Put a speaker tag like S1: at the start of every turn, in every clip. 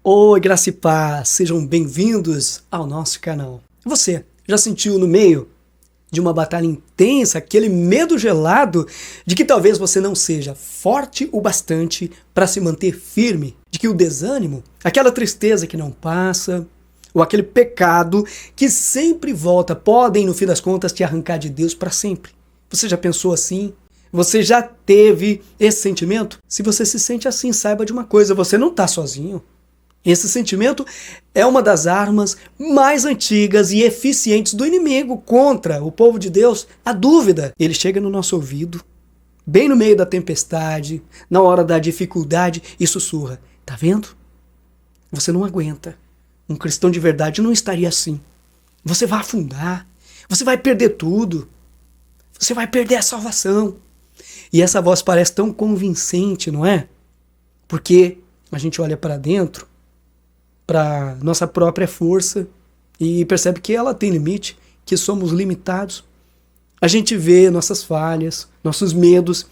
S1: Oi, graça e paz, sejam bem-vindos ao nosso canal. Você já sentiu no meio de uma batalha intensa aquele medo gelado de que talvez você não seja forte o bastante para se manter firme? De que o desânimo, aquela tristeza que não passa, ou aquele pecado que sempre volta, podem no fim das contas te arrancar de Deus para sempre? Você já pensou assim? Você já teve esse sentimento? Se você se sente assim, saiba de uma coisa, você não está sozinho. Esse sentimento é uma das armas mais antigas e eficientes do inimigo contra o povo de Deus. A dúvida, ele chega no nosso ouvido, bem no meio da tempestade, na hora da dificuldade, e sussurra. Tá vendo? Você não aguenta. Um cristão de verdade não estaria assim. Você vai afundar, você vai perder tudo, você vai perder a salvação. E essa voz parece tão convincente, não é? Porque a gente olha para dentro, para nossa própria força e percebe que ela tem limite, que somos limitados. A gente vê nossas falhas, nossos medos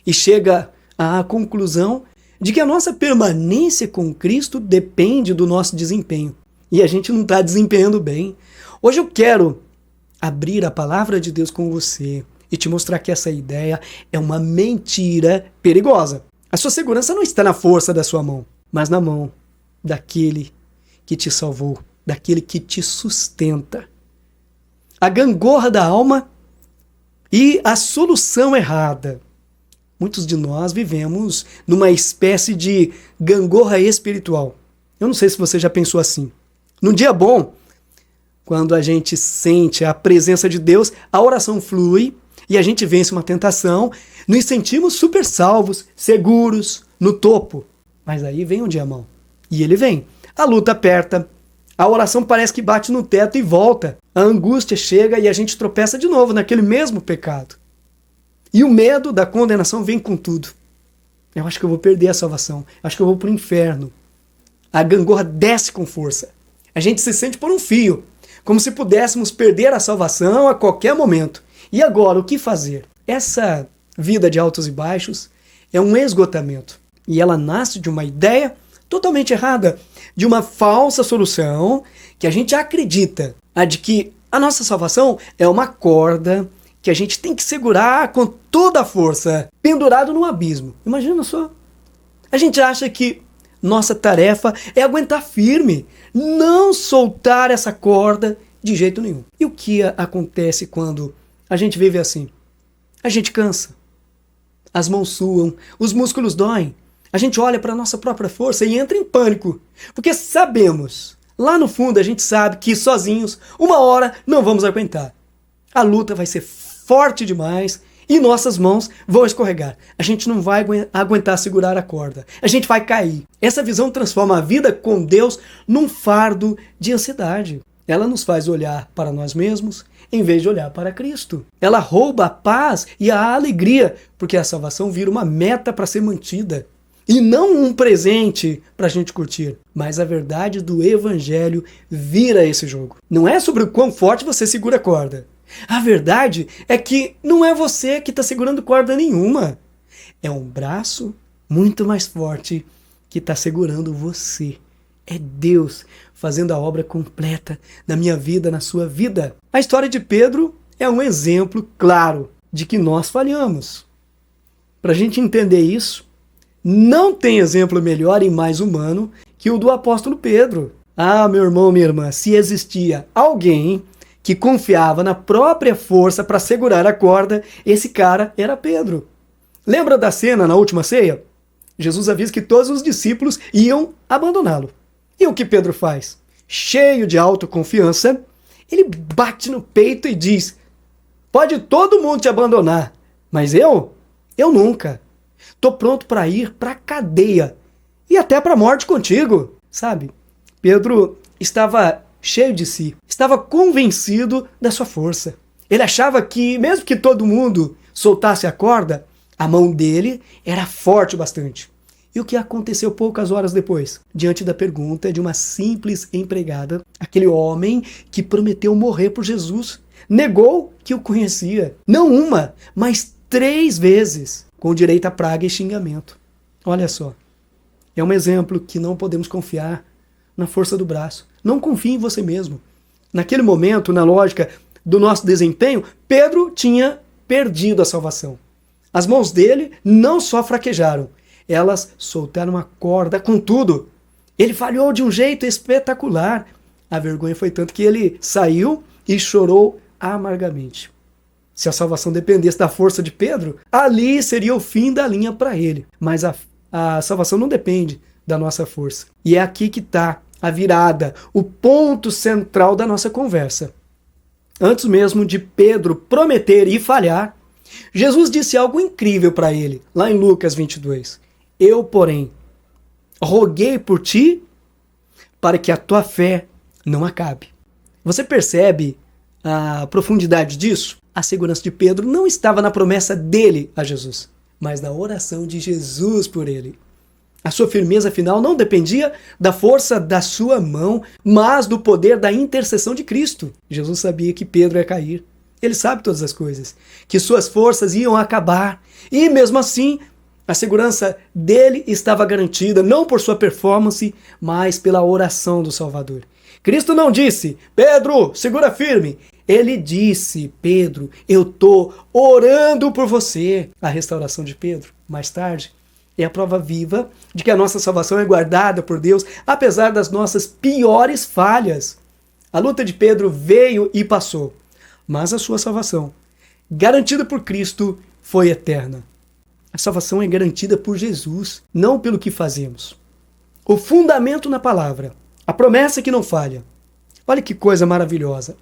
S1: e chega à conclusão de que a nossa permanência com Cristo depende do nosso desempenho. E a gente não está desempenhando bem. Hoje eu quero abrir a palavra de Deus com você e te mostrar que essa ideia é uma mentira perigosa. A sua segurança não está na força da sua mão, mas na mão daquele que te salvou, daquele que te sustenta. A gangorra da alma e a solução errada. Muitos de nós vivemos numa espécie de gangorra espiritual. Eu não sei se você já pensou assim. Num dia bom, quando a gente sente a presença de Deus, a oração flui e a gente vence uma tentação, nos sentimos super salvos, seguros, no topo. Mas aí vem um dia mau. E ele vem. A luta aperta, a oração parece que bate no teto e volta. A angústia chega e a gente tropeça de novo naquele mesmo pecado. E o medo da condenação vem com tudo. Eu acho que eu vou perder a salvação. Acho que eu vou para o inferno. A gangorra desce com força. A gente se sente por um fio, como se pudéssemos perder a salvação a qualquer momento. E agora, o que fazer? Essa vida de altos e baixos é um esgotamento. E ela nasce de uma ideia totalmente errada, de uma falsa solução que a gente acredita, a de que a nossa salvação é uma corda que a gente tem que segurar com toda a força, pendurado num abismo. Imagina só. A gente acha que nossa tarefa é aguentar firme, não soltar essa corda de jeito nenhum. E o que acontece quando a gente vive assim? A gente cansa, as mãos suam, os músculos doem. A gente olha para a nossa própria força e entra em pânico, porque sabemos, lá no fundo a gente sabe que sozinhos, uma hora não vamos aguentar. A luta vai ser forte demais e nossas mãos vão escorregar. A gente não vai aguentar segurar a corda, a gente vai cair. Essa visão transforma a vida com Deus num fardo de ansiedade. Ela nos faz olhar para nós mesmos em vez de olhar para Cristo. Ela rouba a paz e a alegria, porque a salvação vira uma meta para ser mantida. E não um presente para a gente curtir. Mas a verdade do Evangelho vira esse jogo. Não é sobre o quão forte você segura a corda. A verdade é que não é você que está segurando corda nenhuma. É um braço muito mais forte que está segurando você. É Deus fazendo a obra completa na minha vida, na sua vida. A história de Pedro é um exemplo claro de que nós falhamos. Para a gente entender isso, não tem exemplo melhor e mais humano que o do apóstolo Pedro. Ah, meu irmão, minha irmã, se existia alguém que confiava na própria força para segurar a corda, esse cara era Pedro. Lembra da cena na última ceia? Jesus avisa que todos os discípulos iam abandoná-lo. E o que Pedro faz? Cheio de autoconfiança, ele bate no peito e diz: pode todo mundo te abandonar, mas eu nunca. Tô pronto para ir para a cadeia e até para a morte contigo. Sabe, Pedro estava cheio de si, estava convencido da sua força. Ele achava que, mesmo que todo mundo soltasse a corda, a mão dele era forte o bastante. E o que aconteceu poucas horas depois? Diante da pergunta de uma simples empregada, aquele homem que prometeu morrer por Jesus, negou que o conhecia. Não uma, mas 3 vezes, com direito a praga e xingamento. Olha só, é um exemplo que não podemos confiar na força do braço. Não confie em você mesmo. Naquele momento, na lógica do nosso desempenho, Pedro tinha perdido a salvação. As mãos dele não só fraquejaram, elas soltaram a corda com tudo. Ele falhou de um jeito espetacular. A vergonha foi tanto que ele saiu e chorou amargamente. Se a salvação dependesse da força de Pedro, ali seria o fim da linha para ele. Mas a salvação não depende da nossa força. E é aqui que está a virada, o ponto central da nossa conversa. Antes mesmo de Pedro prometer e falhar, Jesus disse algo incrível para ele, lá em Lucas 22. Eu, porém, roguei por ti para que a tua fé não acabe. Você percebe a profundidade disso? A segurança de Pedro não estava na promessa dele a Jesus, mas na oração de Jesus por ele. A sua firmeza final não dependia da força da sua mão, mas do poder da intercessão de Cristo. Jesus sabia que Pedro ia cair. Ele sabe todas as coisas, que suas forças iam acabar. E mesmo assim, a segurança dele estava garantida, não por sua performance, mas pela oração do Salvador. Cristo não disse, Pedro, segura firme. Ele disse, Pedro, eu estou orando por você. A restauração de Pedro, mais tarde, é a prova viva de que a nossa salvação é guardada por Deus, apesar das nossas piores falhas. A luta de Pedro veio e passou, mas a sua salvação, garantida por Cristo, foi eterna. A salvação é garantida por Jesus, não pelo que fazemos. O fundamento na palavra, a promessa que não falha. Olha que coisa maravilhosa.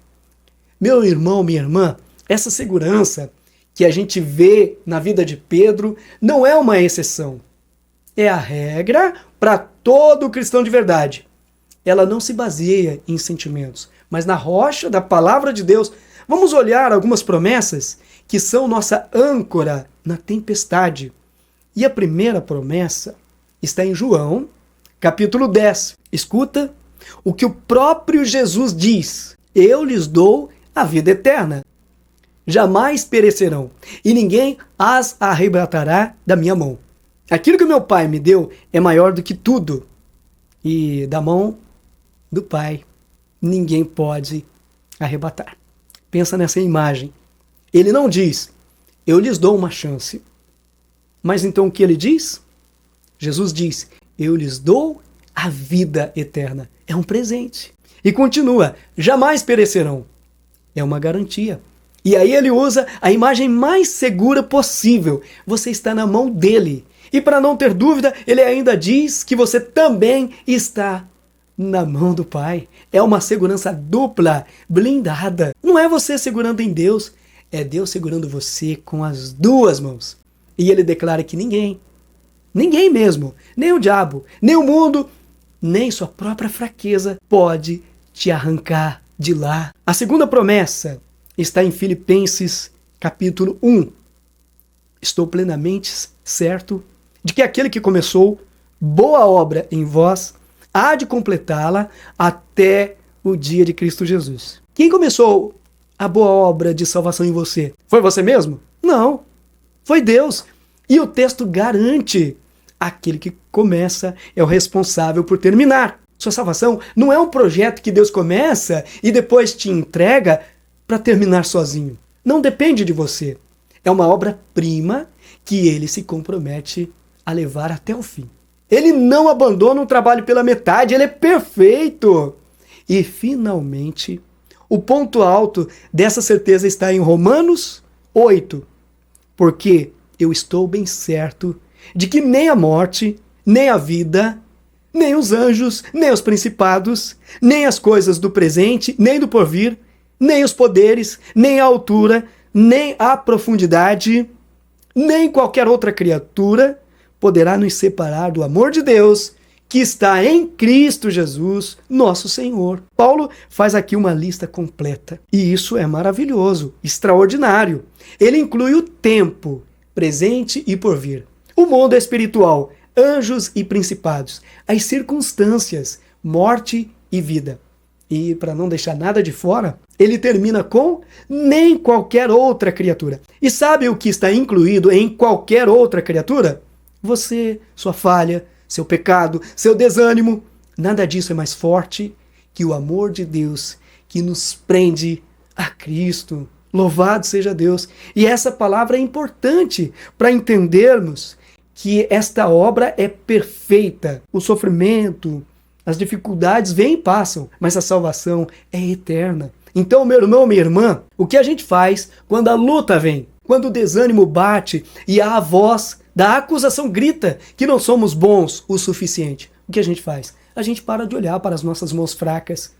S1: Meu irmão, minha irmã, essa segurança que a gente vê na vida de Pedro não é uma exceção. É a regra para todo cristão de verdade. Ela não se baseia em sentimentos, mas na rocha da palavra de Deus. Vamos olhar algumas promessas que são nossa âncora na tempestade. E a primeira promessa está em João, capítulo 10. Escuta o que o próprio Jesus diz. Eu lhes dou a vida eterna. Jamais perecerão, e ninguém as arrebatará da minha mão. Aquilo que meu Pai me deu é maior do que tudo. E da mão do Pai, ninguém pode arrebatar. Pensa nessa imagem. Ele não diz, eu lhes dou uma chance. Mas então o que ele diz? Jesus diz, eu lhes dou a vida eterna. É um presente. E continua, jamais perecerão. É uma garantia. E aí ele usa a imagem mais segura possível. Você está na mão dele. E para não ter dúvida, ele ainda diz que você também está na mão do Pai. É uma segurança dupla, blindada. Não é você segurando em Deus, é Deus segurando você com as duas mãos. E ele declara que ninguém mesmo, nem o diabo, nem o mundo, nem sua própria fraqueza pode te arrancar de lá. A segunda promessa está em Filipenses capítulo 1. Estou plenamente certo de que aquele que começou boa obra em vós há de completá-la até o dia de Cristo Jesus. Quem começou a boa obra de salvação em você? Foi você mesmo? Não. Foi Deus. E o texto garante, aquele que começa é o responsável por terminar. Sua salvação não é um projeto que Deus começa e depois te entrega para terminar sozinho. Não depende de você. É uma obra-prima que ele se compromete a levar até o fim. Ele não abandona um trabalho pela metade, ele é perfeito. E, finalmente, o ponto alto dessa certeza está em Romanos 8. Porque eu estou bem certo de que nem a morte, nem a vida, nem os anjos, nem os principados, nem as coisas do presente, nem do porvir, nem os poderes, nem a altura, nem a profundidade, nem qualquer outra criatura poderá nos separar do amor de Deus que está em Cristo Jesus, nosso Senhor. Paulo faz aqui uma lista completa. E isso é maravilhoso, extraordinário. Ele inclui o tempo, presente e porvir, o mundo espiritual, anjos e principados, as circunstâncias, morte e vida. E para não deixar nada de fora, ele termina com nem qualquer outra criatura. E sabe o que está incluído em qualquer outra criatura? Você, sua falha, seu pecado, seu desânimo, Nada disso é mais forte que o amor de Deus que nos prende a Cristo. Louvado seja Deus. E essa palavra é importante para entendermos que esta obra é perfeita. O sofrimento, as dificuldades vêm e passam, mas a salvação é eterna. Então, meu irmão, minha irmã, o que a gente faz quando a luta vem? Quando o desânimo bate e a voz da acusação grita que não somos bons o suficiente? O que a gente faz? A gente para de olhar para as nossas mãos fracas.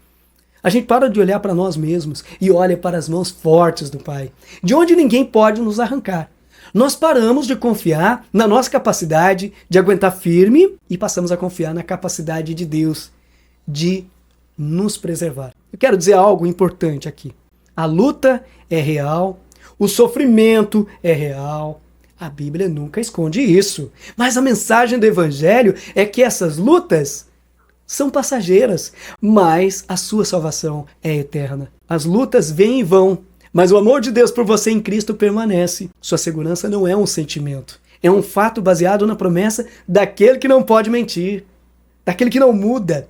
S1: A gente para de olhar para nós mesmos e olha para as mãos fortes do Pai, de onde ninguém pode nos arrancar. Nós paramos de confiar na nossa capacidade de aguentar firme e passamos a confiar na capacidade de Deus de nos preservar. Eu quero dizer algo importante aqui. A luta é real, o sofrimento é real. A Bíblia nunca esconde isso. Mas a mensagem do Evangelho é que essas lutas são passageiras, mas a sua salvação é eterna. As lutas vêm e vão, mas o amor de Deus por você em Cristo permanece. Sua segurança não é um sentimento, é um fato baseado na promessa daquele que não pode mentir, daquele que não muda.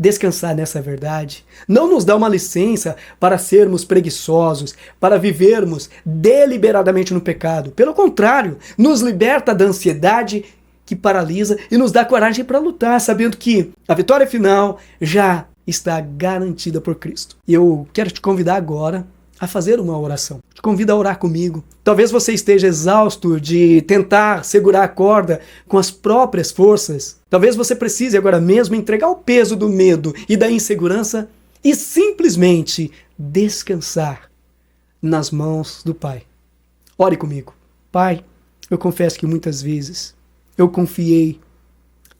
S1: Descansar nessa verdade não nos dá uma licença para sermos preguiçosos, para vivermos deliberadamente no pecado. Pelo contrário, nos liberta da ansiedade que paralisa e nos dá coragem para lutar, sabendo que a vitória final já está garantida por Cristo. E eu quero te convidar agora a fazer uma oração. Te convido a orar comigo. Talvez você esteja exausto de tentar segurar a corda com as próprias forças. Talvez você precise agora mesmo entregar o peso do medo e da insegurança e simplesmente descansar nas mãos do Pai. Ore comigo. Pai, eu confesso que muitas vezes eu confiei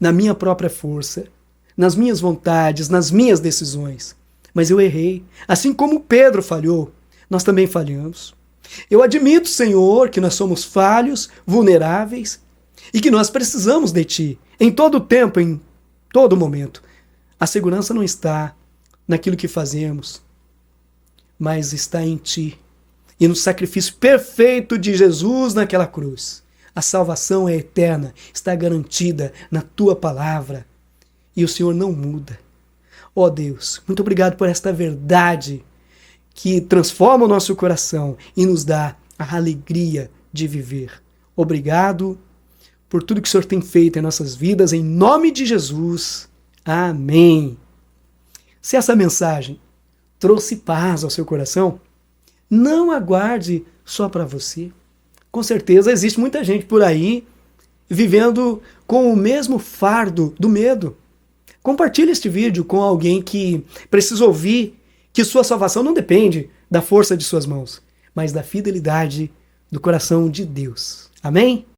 S1: na minha própria força, nas minhas vontades, nas minhas decisões. Mas eu errei. Assim como Pedro falhou, nós também falhamos. Eu admito, Senhor, que nós somos falhos, vulneráveis e que nós precisamos de Ti em todo o tempo, em todo momento. A segurança não está naquilo que fazemos, mas está em Ti e no sacrifício perfeito de Jesus naquela cruz. A salvação é eterna, está garantida na Tua palavra e o Senhor não muda. Ó Deus, muito obrigado por esta verdade que transforma o nosso coração e nos dá a alegria de viver. Obrigado por tudo que o Senhor tem feito em nossas vidas, em nome de Jesus. Amém. Se essa mensagem trouxe paz ao seu coração, não aguarde só para você. Com certeza existe muita gente por aí vivendo com o mesmo fardo do medo. Compartilhe este vídeo com alguém que precisa ouvir que sua salvação não depende da força de suas mãos, mas da fidelidade do coração de Deus. Amém?